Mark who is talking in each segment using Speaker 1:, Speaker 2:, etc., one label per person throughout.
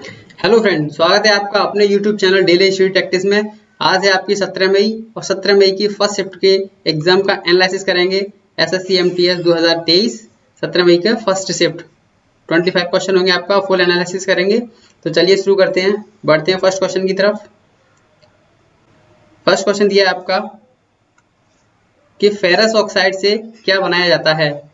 Speaker 1: Hello friend, स्वागत है आपका अपने YouTube channel daily study tactics में। आज है आपकी 17 मई और 17 मई की फर्स्ट शिफ्ट के एग्जाम का एनालिसिस करेंगे। एसएससी एमटीएस 2023 17 मई का फर्स्ट शिफ्ट 25 क्वेश्चन होंगे आपका, फुल एनालिसिस करेंगे। तो चलिए शुरू करते हैं, बढ़ते हैं फर्स्ट क्वेश्चन की तरफ। फर्स्ट क्वेश्चन दिया है आपका कि फेरस ऑक्साइड से क्या बनाया जाता है।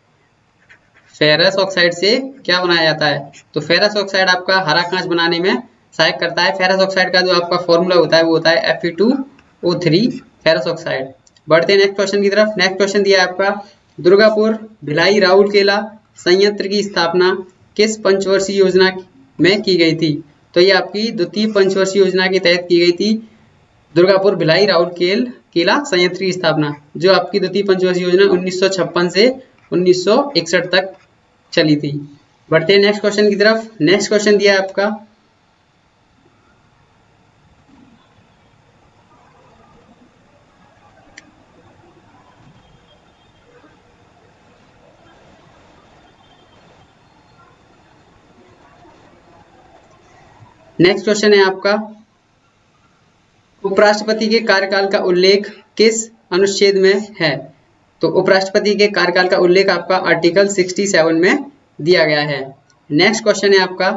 Speaker 1: फेरस ऑक्साइड से क्या बनाया जाता है? तो फेरस ऑक्साइड आपका हरा कांच बनाने में सहायक करता है। फेरस ऑक्साइड का जो आपका फॉर्मूला होता है वो होता है Fe2O3 फेरस ऑक्साइड। बढ़ते हैं नेक्स्ट क्वेश्चन की तरफ। नेक्स्ट क्वेश्चन दिया है आपका दुर्गापुर भिलाई राउरकेला संयंत्र की स्थापना किस पंचवर्षीय योजना में की गई थी? तो ये आपकी द्वितीय पंचवर्षीय योजना के तहत की गई थी। दुर्गापुर भिलाई राउरकेला संयंत्र की स्थापना जो आपकी द्वितीय पंचवर्षीय योजना 1956 से 1961 तक चली थी। बढ़ते हैं नेक्स्ट क्वेश्चन की तरफ। नेक्स्ट क्वेश्चन दिया है आपका नेक्स्ट क्वेश्चन है आपका उपराष्ट्रपति के कार्यकाल का उल्लेख किस अनुच्छेद में है? तो उपराष्ट्रपति के कार्यकाल का उल्लेख आपका आर्टिकल 67 में दिया गया है। नेक्स्ट क्वेश्चन है आपका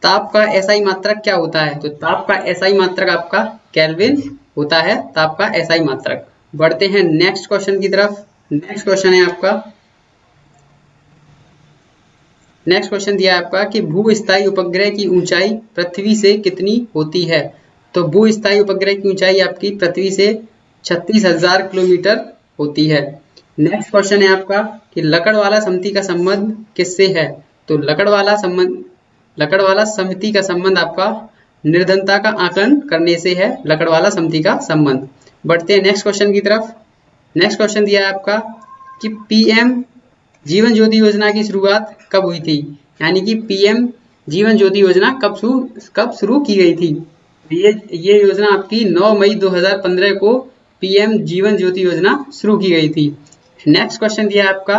Speaker 1: ताप का एसआई मात्रक क्या होता है? तो ताप का एसआई मात्रक आपका केल्विन होता है, ताप का एसआई मात्रक। बढ़ते हैं नेक्स्ट क्वेश्चन की तरफ। नेक्स्ट क्वेश्चन है आपका नेक्स्ट क्वेश्चन दिया है आपका कि भूस्थायी उपग्रह की ऊंचाई पृथ्वी से कितनी होती है? तो भूस्थायी उपग्रह की ऊंचाई आपकी पृथ्वी से 36,000 किलोमीटर होती है। नेक्स्ट क्वेश्चन है आपका कि लकड़वाला समिति का संबंध किससे है? तो लकड़वाला समिति का संबंध आपका निर्धनता का आकलन करने से है, लकड़वाला समिति का संबंध। बढ़ते हैं नेक्स्ट क्वेश्चन की तरफ। नेक्स्ट क्वेश्चन दिया है आपका कि पीएम जीवन ज्योति योजना की शुरुआत कब हुई थी? यानी कि पीएम जीवन ज्योति योजना कब शुरू की गई थी? ये योजना आपकी 9 मई 2015 को पीएम जीवन ज्योति योजना शुरू की गई थी। नेक्स्ट क्वेश्चन दिया है आपका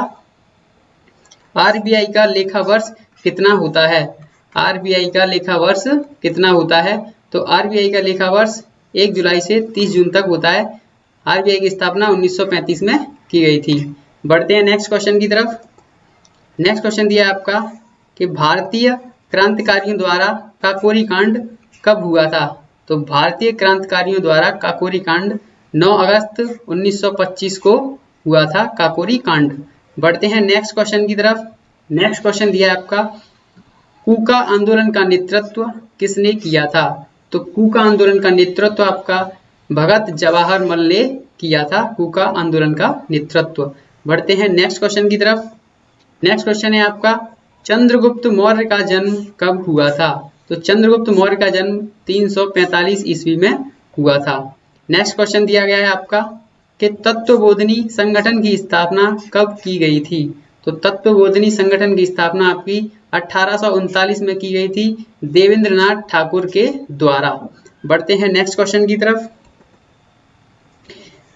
Speaker 1: आरबीआई का लेखा वर्ष कितना होता है? आरबीआई का लेखा वर्ष कितना होता है? तो आरबीआई का लेखा वर्ष 1 जुलाई से 30 जून तक होता है। आरबीआई की स्थापना 1935 में की गई थी। बढ़ते हैं नेक्स्ट क्वेश्चन की तरफ। नेक्स्ट क्वेश्चन दिया है आपका कि भारतीय क्रांतिकारियों द्वारा काकोरी कांड कब हुआ था? तो भारतीय क्रांतिकारियों द्वारा काकोरी कांड 9 अगस्त 1925 को हुआ था, काकोरी कांड। बढ़ते हैं नेक्स्ट क्वेश्चन की तरफ। नेक्स्ट क्वेश्चन दिया है आपका कूका आंदोलन का नेतृत्व किसने किया था? तो कूका आंदोलन का नेतृत्व आपका भगत जवाहरलाल ने किया था, कूका आंदोलन का नेतृत्व। बढ़ते हैं नेक्स्ट क्वेश्चन की तरफ। नेक्स्ट क्वेश्चन है आपका चंद्रगुप्त मौर्य का जन्म कब हुआ था? तो चंद्रगुप्त मौर्य का जन्म 345 ईस्वी में हुआ था। नेक्स्ट क्वेश्चन दिया गया है आपका कि तत्वबोधिनी संगठन की स्थापना कब की गई थी? तो तत्वबोधिनी संगठन की स्थापना आपकी 1839 में की गई थी देवेंद्रनाथ ठाकुर के द्वारा। बढ़ते हैं नेक्स्ट क्वेश्चन की तरफ।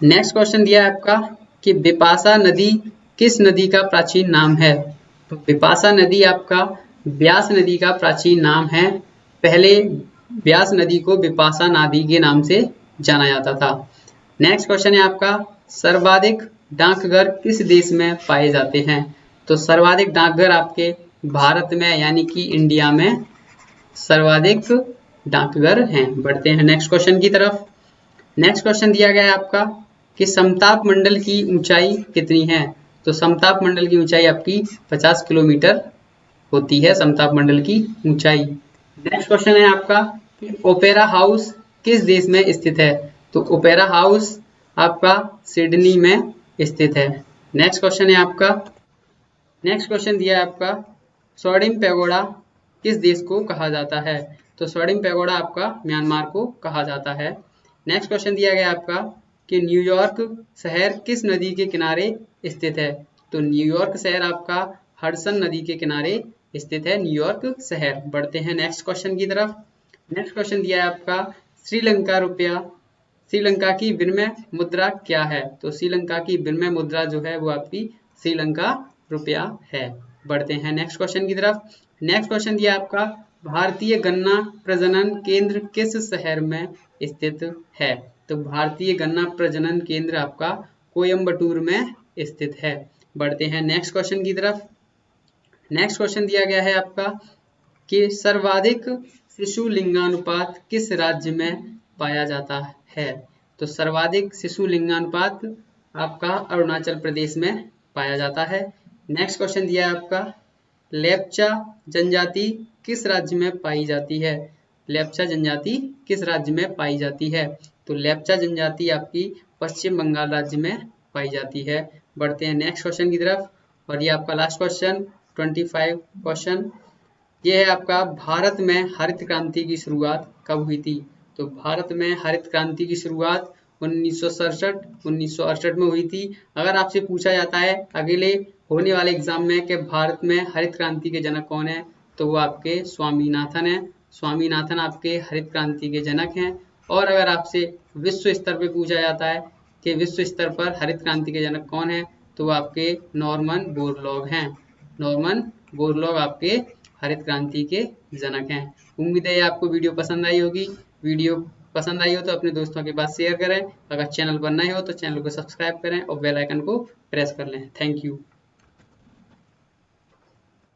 Speaker 1: नेक्स्ट क्वेश्चन दिया है आपका कि बिपाशा नदी किस नदी का प्राचीन नाम है? तो बिपाशा नदी आपका ब्यास नदी का प्राचीन नाम है। पहले ब्यास नदी को बिपाशा नदी के नाम से जाना जाता था। नेक्स्ट क्वेश्चन है आपका सर्वाधिक डाकघर किस देश में पाए जाते हैं? तो सर्वाधिक डाकघर आपके भारत में यानी कि इंडिया में सर्वाधिक डाकघर हैं। बढ़ते हैं नेक्स्ट क्वेश्चन की तरफ। नेक्स्ट क्वेश्चन दिया गया है आपका कि समताप मंडल की ऊंचाई कितनी है? तो समताप मंडल की ऊंचाई आपकी 50 किलोमीटर होती है, समताप मंडल की ऊंचाई। नेक्स्ट क्वेश्चन है आपका कि ओपेरा हाउस किस देश में स्थित है? तो ओपेरा हाउस आपका सिडनी में स्थित है। नेक्स्ट क्वेश्चन है आपका नेक्स्ट क्वेश्चन दिया है आपका सोडिम पैगोडा किस देश को कहा जाता है? तो सोडिम पैगोडा आपका म्यांमार को कहा जाता है। नेक्स्ट क्वेश्चन दिया गया आपका कि न्यूयॉर्क शहर किस नदी के किनारे स्थित है? तो न्यूयॉर्क शहर आपका हडसन नदी के किनारे स्थित है, न्यूयॉर्क शहर। बढ़ते हैं नेक्स्ट क्वेश्चन की तरफ। नेक्स्ट क्वेश्चन दिया है आपका श्रीलंका की विनिमय मुद्रा क्या है? तो श्रीलंका की विनिमय मुद्रा जो है वो आपकी श्रीलंका रुपया है। बढ़ते हैं नेक्स्ट क्वेश्चन की तरफ। नेक्स्ट क्वेश्चन दिया आपका भारतीय गन्ना प्रजनन केंद्र किस शहर में स्थित है? तो भारतीय गन्ना प्रजनन केंद्र आपका कोयम्बटूर में स्थित है। बढ़ते हैं नेक्स्ट क्वेश्चन की तरफ। नेक्स्ट क्वेश्चन दिया गया है आपका कि सर्वाधिक शिशु लिंगानुपात किस राज्य में पाया जाता है? तो सर्वाधिक शिशु लिंगानुपात आपका अरुणाचल प्रदेश में पाया जाता है। नेक्स्ट क्वेश्चन दिया है आपका लेप्चा जनजाति किस राज्य में पाई जाती है? लेप्चा जनजाति किस राज्य में पाई जाती है? तो लेप्चा जनजाति आपकी पश्चिम बंगाल राज्य में पाई जाती है। बढ़ते हैं नेक्स्ट क्वेश्चन की तरफ और ये आपका लास्ट क्वेश्चन 25 क्वेश्चन ये है आपका भारत में हरित क्रांति की शुरुआत कब हुई थी? तो भारत में हरित क्रांति की शुरुआत 1968 में हुई थी। अगर आपसे पूछा जाता है अगले होने वाले एग्जाम में कि भारत में हरित क्रांति के जनक कौन है, तो वो आपके स्वामीनाथन है। स्वामीनाथन आपके हरित क्रांति के जनक हैं। और अगर आपसे विश्व स्तर पर पूछा जाता है कि विश्व स्तर पर हरित क्रांति के जनक कौन है, तो वो आपके नॉर्मन बोरलॉग हैं। नॉर्मन बोरलॉग आपके हरित क्रांति के जनक हैं। उम्मीद है आपको वीडियो पसंद आई होगी। वीडियो पसंद आई हो तो अपने दोस्तों के पास शेयर करें। अगर चैनल पर नए हो तो चैनल को सब्सक्राइब करें और बेल आइकन को प्रेस कर लें। Thank you.